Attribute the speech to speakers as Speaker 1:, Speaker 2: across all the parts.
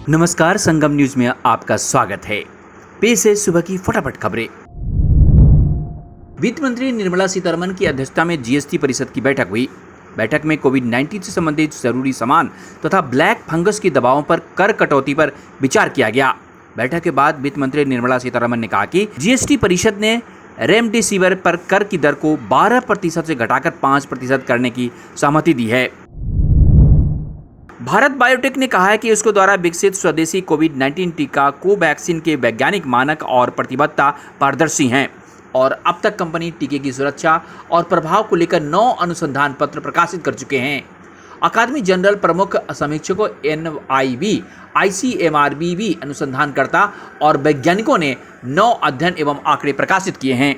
Speaker 1: नमस्कार, संगम न्यूज में आपका स्वागत है। पेश है सुबह की फटाफट खबरें। वित्त मंत्री निर्मला सीतारमण की अध्यक्षता में जीएसटी परिषद की बैठक हुई। बैठक में कोविड-19 से संबंधित जरूरी सामान तथा ब्लैक फंगस के दबावों पर कर कटौती पर विचार किया गया। बैठक के बाद वित्त मंत्री निर्मला सीतारमण ने कहा कि जीएसटी परिषद ने रेमडेसिविर पर कर की दर को 12% से घटाकर 5% करने की सहमति दी है। भारत बायोटेक ने कहा है कि उसके द्वारा विकसित स्वदेशी कोविड-19 टीका कोवैक्सीन के वैज्ञानिक मानक और प्रतिबद्धता पारदर्शी हैं और अब तक कंपनी टीके की सुरक्षा और प्रभाव को लेकर 9 अनुसंधान पत्र प्रकाशित कर चुके हैं। अकादमी जनरल प्रमुख समीक्षकों NIV, ICMR अनुसंधानकर्ता और वैज्ञानिकों ने 9 अध्ययन एवं आंकड़े प्रकाशित किए हैं।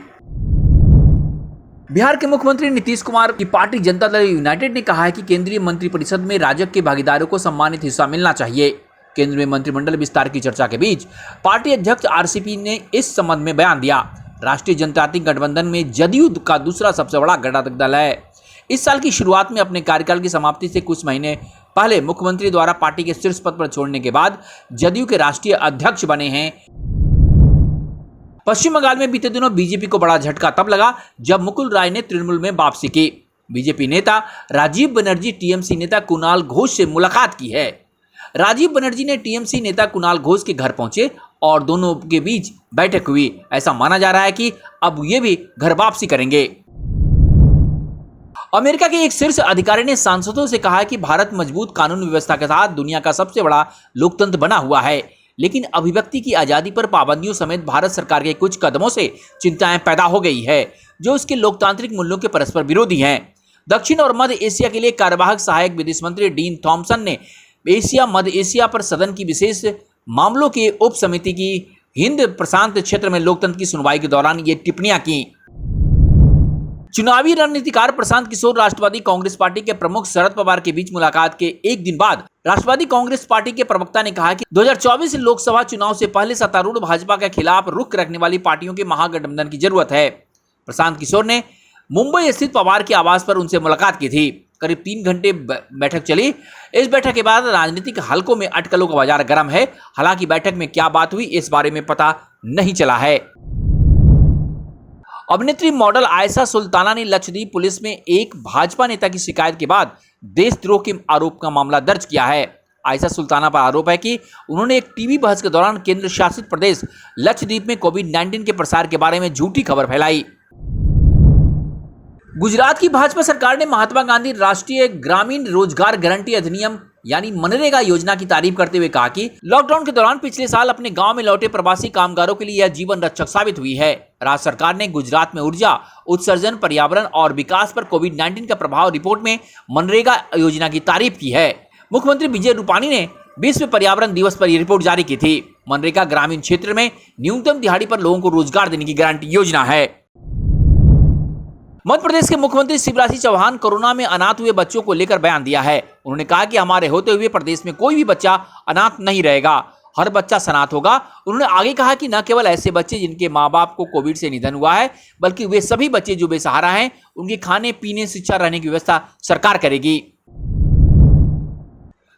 Speaker 1: बिहार के मुख्यमंत्री नीतीश कुमार की पार्टी जनता दल यूनाइटेड ने कहा है कि केंद्रीय मंत्रिपरिषद में राजग के भागीदारों को सम्मानित हिस्सा मिलना चाहिए। केंद्रीय मंत्रिमंडल विस्तार की चर्चा के बीच पार्टी अध्यक्ष RCP ने इस संबंध में बयान दिया। राष्ट्रीय जनतांत्रिक गठबंधन में जदयू का दूसरा सबसे बड़ा घटक दल है। इस साल की शुरुआत में अपने कार्यकाल की समाप्ति से कुछ महीने पहले मुख्यमंत्री द्वारा पार्टी के शीर्ष पद पर छोड़ने के बाद जदयू के राष्ट्रीय अध्यक्ष बने हैं। पश्चिम बंगाल में बीते दिनों बीजेपी को बड़ा झटका तब लगा जब मुकुल राय ने तृणमूल में वापसी की। बीजेपी नेता राजीव बनर्जी टीएमसी नेता कुणाल घोष से मुलाकात की है। राजीव बनर्जी ने टीएमसी नेता कुणाल घोष के घर पहुंचे और दोनों के बीच बैठक हुई। ऐसा माना जा रहा है कि अब ये भी घर वापसी करेंगे। अमेरिका के एक शीर्ष अधिकारी ने सांसदों से कहा कि भारत मजबूत कानून व्यवस्था के साथ दुनिया का सबसे बड़ा लोकतंत्र बना हुआ है, लेकिन अभिव्यक्ति की आजादी पर पाबंदियों समेत भारत सरकार के कुछ कदमों से चिंताएं पैदा हो गई है जो उसके लोकतांत्रिक मूल्यों के परस्पर विरोधी हैं। दक्षिण और मध्य एशिया के लिए कार्यवाहक सहायक विदेश मंत्री डीन थॉमसन ने एशिया मध्य एशिया पर सदन की विशेष मामलों के उप समिति की हिंद प्रशांत क्षेत्र में लोकतंत्र की सुनवाई के दौरान ये टिप्पणियां की। चुनावी रणनीतिकार प्रशांत किशोर राष्ट्रवादी कांग्रेस पार्टी के प्रमुख शरद पवार के बीच मुलाकात के एक दिन बाद राष्ट्रवादी कांग्रेस पार्टी के प्रवक्ता ने कहा कि 2024 लोकसभा चुनाव से पहले सत्तारूढ़ भाजपा के खिलाफ रुख रखने वाली पार्टियों के महागठबंधन की जरूरत है। प्रशांत किशोर ने मुंबई स्थित पवार के आवास पर उनसे मुलाकात की थी। करीब 3 घंटे बैठक चली। इस बैठक के बाद राजनीतिक हलकों में अटकलों का बाजार गर्म है। हालांकि बैठक में क्या बात हुई इस बारे में पता नहीं चला है। अभिनेत्री मॉडल आयशा सुल्ताना ने लक्षद्वीप पुलिस में एक भाजपा नेता की शिकायत के बाद देशद्रोह के आरोप का मामला दर्ज किया है। आयशा सुल्ताना पर आरोप है कि उन्होंने एक टीवी बहस के दौरान केंद्र शासित प्रदेश लक्षद्वीप में कोविड-19 के प्रसार के बारे में झूठी खबर फैलाई। गुजरात की भाजपा सरकार ने महात्मा गांधी राष्ट्रीय ग्रामीण रोजगार गारंटी अधिनियम यानी मनरेगा योजना की तारीफ करते हुए कहा कि लॉकडाउन के दौरान पिछले साल अपने गांव में लौटे प्रवासी कामगारों के लिए यह जीवन रक्षक साबित हुई है। राज्य सरकार ने गुजरात में ऊर्जा उत्सर्जन, पर्यावरण और विकास पर कोविड-19 का प्रभाव रिपोर्ट में मनरेगा योजना की तारीफ की है। मुख्यमंत्री विजय रूपाणी ने विश्व पर्यावरण दिवस पर यह रिपोर्ट जारी की थी। मनरेगा ग्रामीण क्षेत्र में न्यूनतम दिहाड़ी पर लोगों को रोजगार देने की गारंटी योजना है। मध्य प्रदेश के मुख्यमंत्री शिवराज सिंह चौहान कोरोना में अनाथ हुए बच्चों को लेकर बयान दिया है। उन्होंने कहा कि हमारे होते हुए प्रदेश में कोई भी बच्चा अनाथ नहीं रहेगा, हर बच्चा सनाथ होगा। उन्होंने आगे कहा कि न केवल ऐसे बच्चे जिनके माँ बाप को कोविड से निधन हुआ है, बल्कि वे सभी बच्चे जो बेसहारा हैं, उनके खाने पीने, शिक्षा, रहने की व्यवस्था सरकार करेगी।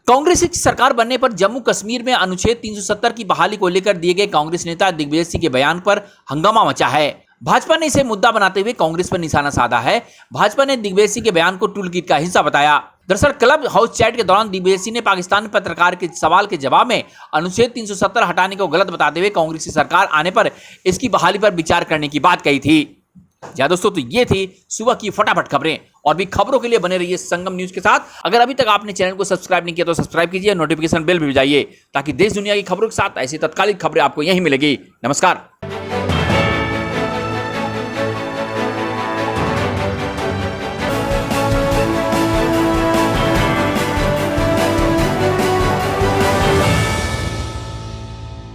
Speaker 1: कांग्रेस की सरकार बनने पर जम्मू कश्मीर में अनुच्छेद 370 की बहाली को लेकर दिए गए कांग्रेस नेता दिग्विजय सिंह के बयान पर हंगामा मचा है। भाजपा ने इसे मुद्दा बनाते हुए कांग्रेस पर निशाना साधा है। भाजपा ने दिग्विजय सिंह के बयान को टूल किट का हिस्सा बताया। दरअसल क्लब हाउस चैट के दौरान दिग्विजय सिंह ने पाकिस्तानी पत्रकार के सवाल के जवाब में अनुच्छेद 370 हटाने को गलत बताते हुए कांग्रेस की सरकार आने पर इसकी बहाली पर विचार करने की बात कही थी। जी दोस्तों, तो ये थी सुबह की फटाफट खबरें। और भी खबरों के लिए बने रहिए संगम न्यूज के साथ। अगर अभी तक आपने चैनल को सब्सक्राइब नहीं किया तो सब्सक्राइब कीजिए, नोटिफिकेशन बेल भी बजाइए ताकि देश दुनिया की खबरों के साथ ऐसी तत्कालिक खबरें आपको यहीं मिलेगी। नमस्कार।